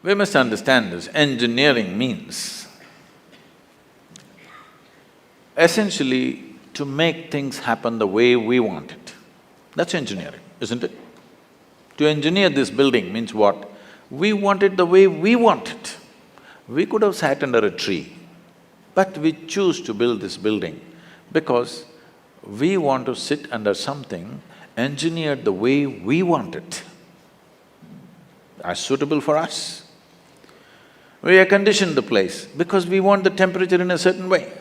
We must understand this, engineering means essentially to make things happen the way we want it. That's engineering, isn't it? To engineer this building means what? We want it the way we want it. We could have sat under a tree, but we choose to build this building because we want to sit under something engineered the way we want it, as suitable for us. We air conditioned the place because we want the temperature in a certain way.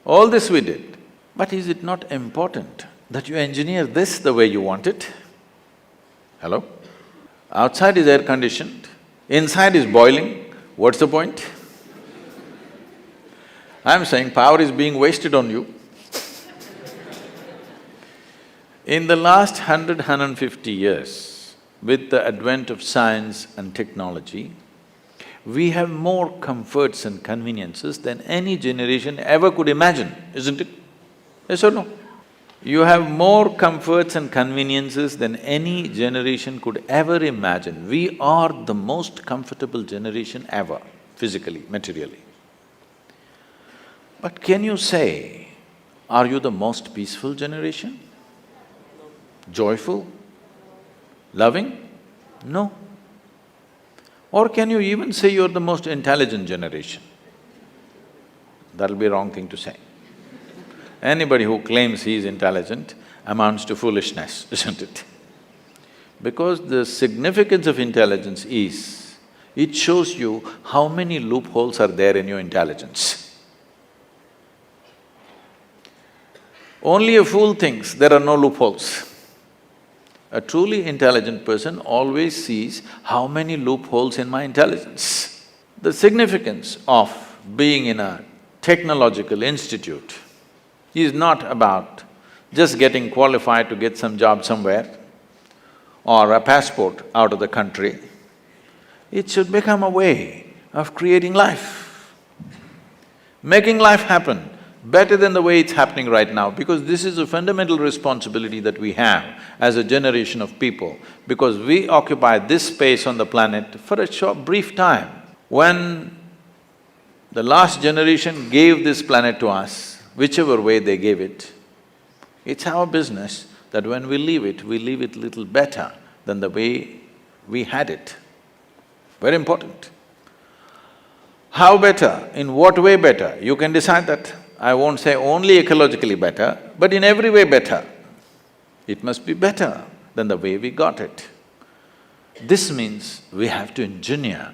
All this we did, but is it not important that you engineer this the way you want it? Hello? Outside is air conditioned, inside is boiling, what's the point? I'm saying power is being wasted on you. In the last 150 years, with the advent of science and technology, we have more comforts and conveniences than any generation ever could imagine, isn't it? Yes or no? You have more comforts and conveniences than any generation could ever imagine. We are the most comfortable generation ever, physically, materially. But can you say, are you the most peaceful generation? Joyful? Loving? No. Or can you even say you're the most intelligent generation? That'll be a wrong thing to say. Anybody who claims he is intelligent amounts to foolishness, isn't it? Because the significance of intelligence is, it shows you how many loopholes are there in your intelligence. Only a fool thinks there are no loopholes. A truly intelligent person always sees how many loopholes in my intelligence. The significance of being in a technological institute is not about just getting qualified to get some job somewhere or a passport out of the country. It should become a way of creating life, making life happen better than the way it's happening right now, because this is a fundamental responsibility that we have as a generation of people, because we occupy this space on the planet for a short, brief time. When the last generation gave this planet to us, whichever way they gave it, it's our business that when we leave it little better than the way we had it. Very important. How better? In what way better? You can decide that. I won't say only ecologically better, but in every way better. It must be better than the way we got it. This means we have to engineer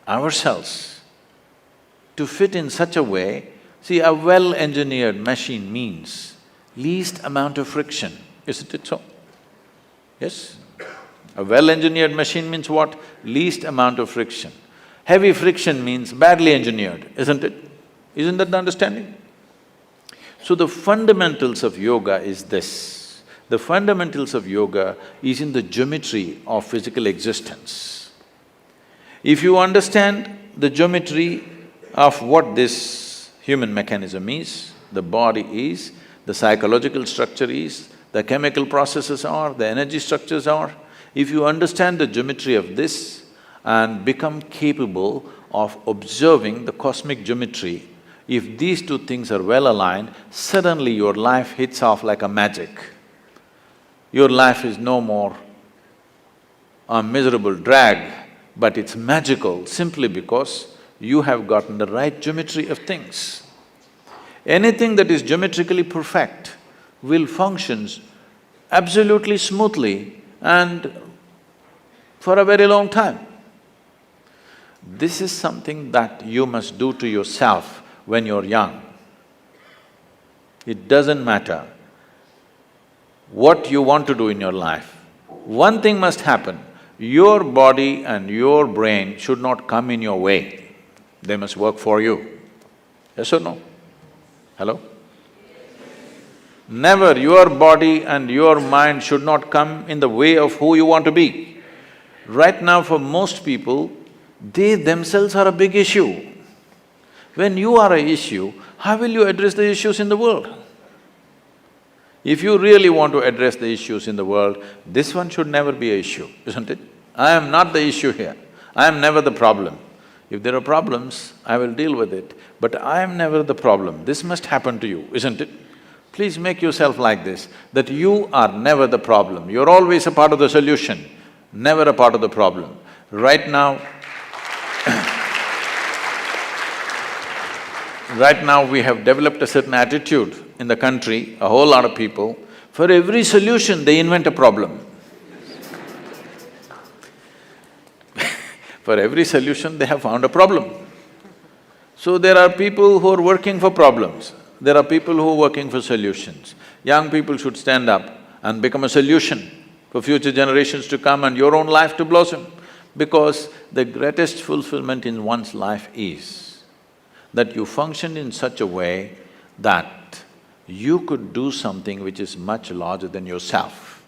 ourselves to fit in such a way. See, a well-engineered machine means least amount of friction, isn't it so? Yes? A well-engineered machine means what? Least amount of friction. Heavy friction means badly engineered, isn't it? Isn't that the understanding? So the fundamentals of yoga is this. The fundamentals of yoga is in the geometry of physical existence. If you understand the geometry of what this human mechanism is, the body is, the psychological structure is, the chemical processes are, the energy structures are, if you understand the geometry of this and become capable of observing the cosmic geometry, if these two things are well aligned, suddenly your life hits off like a magic. Your life is no more a miserable drag, but it's magical simply because you have gotten the right geometry of things. Anything that is geometrically perfect will function absolutely smoothly and for a very long time. This is something that you must do to yourself when you're young. It doesn't matter what you want to do in your life. One thing must happen, your body and your brain should not come in your way. They must work for you. Yes or no? Hello? Never your body and your mind should not come in the way of who you want to be. Right now for most people, they themselves are a big issue. When you are an issue, how will you address the issues in the world? If you really want to address the issues in the world, this one should never be an issue, isn't it? I am not the issue here. I am never the problem. If there are problems, I will deal with it, but I am never the problem. This must happen to you, isn't it? Please make yourself like this, that you are never the problem. You're always a part of the solution, never a part of the problem. Right now, right now we have developed a certain attitude in the country, a whole lot of people, for every solution they invent a problem. For every solution they have found a problem. So there are people who are working for problems, there are people who are working for solutions. Young people should stand up and become a solution for future generations to come and your own life to blossom. Because the greatest fulfillment in one's life is that you function in such a way that you could do something which is much larger than yourself.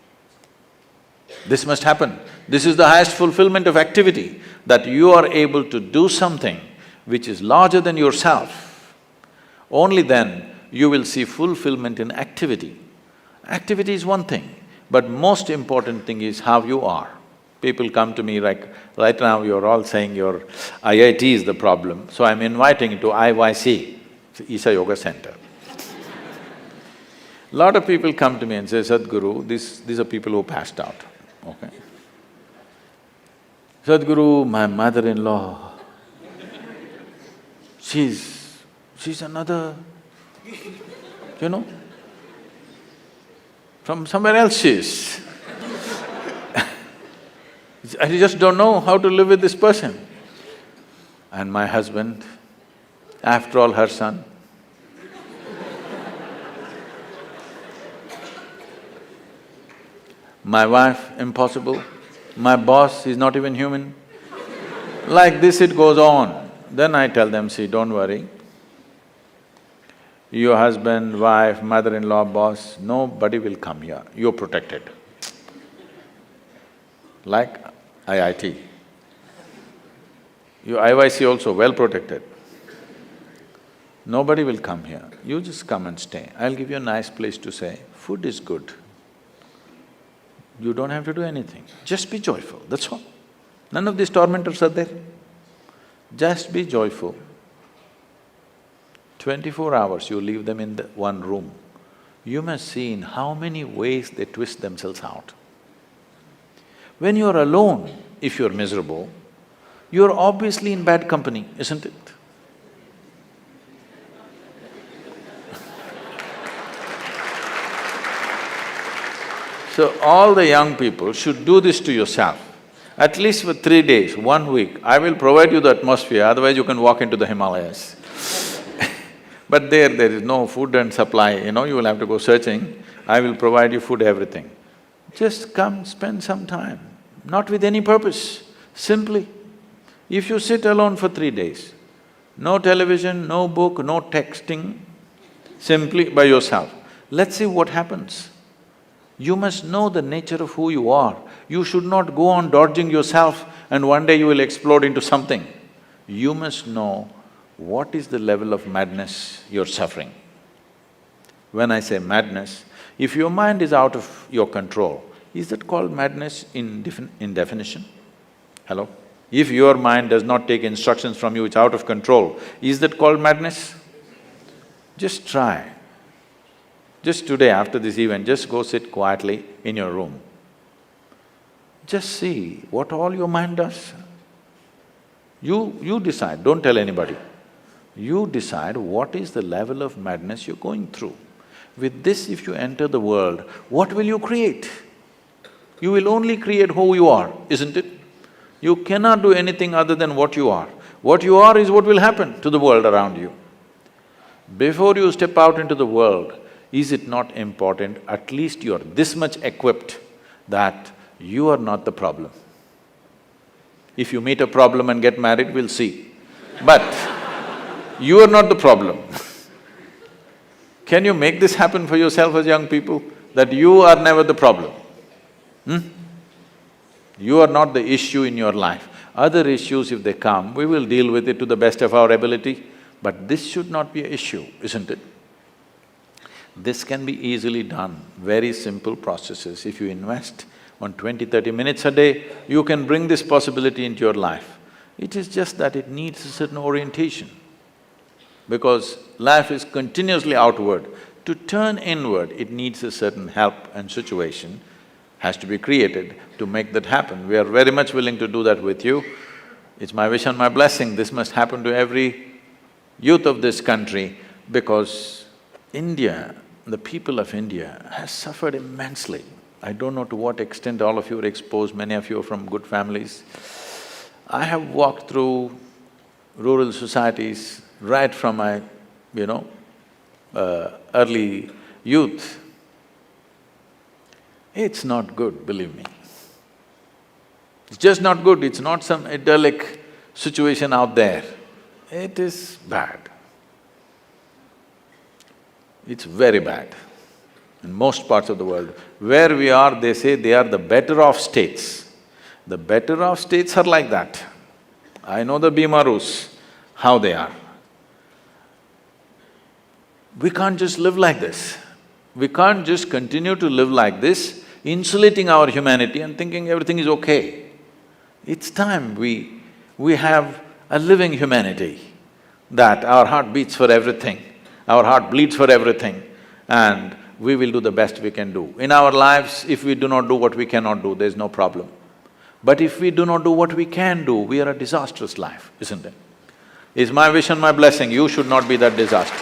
This must happen. This is the highest fulfillment of activity, that you are able to do something which is larger than yourself. Only then you will see fulfillment in activity. Activity is one thing, but most important thing is how you are. People come to me like, right now you're all saying your IIT is the problem, so I'm inviting you to IYC, Isha Yoga Center. Lot of people come to me and say, Sadhguru, these are people who passed out, okay? Sadhguru, my mother-in-law, she's another, you know, from somewhere else she is. I just don't know how to live with this person. And my husband, after all, her son. My wife, impossible. My boss, he's not even human. Like this it goes on. Then I tell them, see, don't worry. Your husband, wife, mother-in-law, boss, nobody will come here, you're protected. Like IIT. Your IYC also well protected. Nobody will come here, you just come and stay. I'll give you a nice place to stay, food is good. You don't have to do anything, just be joyful, that's all. None of these tormentors are there. Just be joyful. 24 hours you leave them in the one room, you must see in how many ways they twist themselves out. When you're alone, if you're miserable, you're obviously in bad company, isn't it? So all the young people should do this to yourself. At least for 3 days, 1 week, I will provide you the atmosphere, otherwise you can walk into the Himalayas. But there is no food and supply, you know, you will have to go searching. I will provide you food, everything. Just come, spend some time, not with any purpose, simply. If you sit alone for 3 days, no television, no book, no texting, simply by yourself, let's see what happens. You must know the nature of who you are. You should not go on dodging yourself and one day you will explode into something. You must know what is the level of madness you're suffering. When I say madness, if your mind is out of your control, is that called madness in definition? Hello? If your mind does not take instructions from you, it's out of control, is that called madness? Just try. Just today after this event, just go sit quietly in your room. Just see what all your mind does. You decide, don't tell anybody. You decide what is the level of madness you're going through. With this, if you enter the world, what will you create? You will only create who you are, isn't it? You cannot do anything other than what you are. What you are is what will happen to the world around you. Before you step out into the world, is it not important, at least you're this much equipped that you are not the problem. If you meet a problem and get married, we'll see. But you are not the problem. Can you make this happen for yourself as young people, that you are never the problem? You are not the issue in your life. Other issues, if they come, we will deal with it to the best of our ability, but this should not be an issue, isn't it? This can be easily done, very simple processes. If you invest on 20, 30 minutes a day, you can bring this possibility into your life. It is just that it needs a certain orientation. Because life is continuously outward. To turn inward, it needs a certain help and situation has to be created to make that happen. We are very much willing to do that with you. It's my wish and my blessing, this must happen to every youth of this country because India, the people of India has suffered immensely. I don't know to what extent all of you are exposed, many of you are from good families. I have walked through rural societies right from my, early youth. It's not good, believe me. It's just not good, it's not some idyllic situation out there. It is bad. It's very bad in most parts of the world. Where we are, they say they are the better off states. The better off states are like that. I know the Bimarus, how they are. We can't just live like this. We can't just continue to live like this, insulating our humanity and thinking everything is okay. It's time we have a living humanity, that our heart beats for everything, our heart bleeds for everything, and we will do the best we can do. In our lives, if we do not do what we cannot do, there's no problem. But if we do not do what we can do, we are a disastrous life, isn't it? It's my wish and my blessing, you should not be that disaster.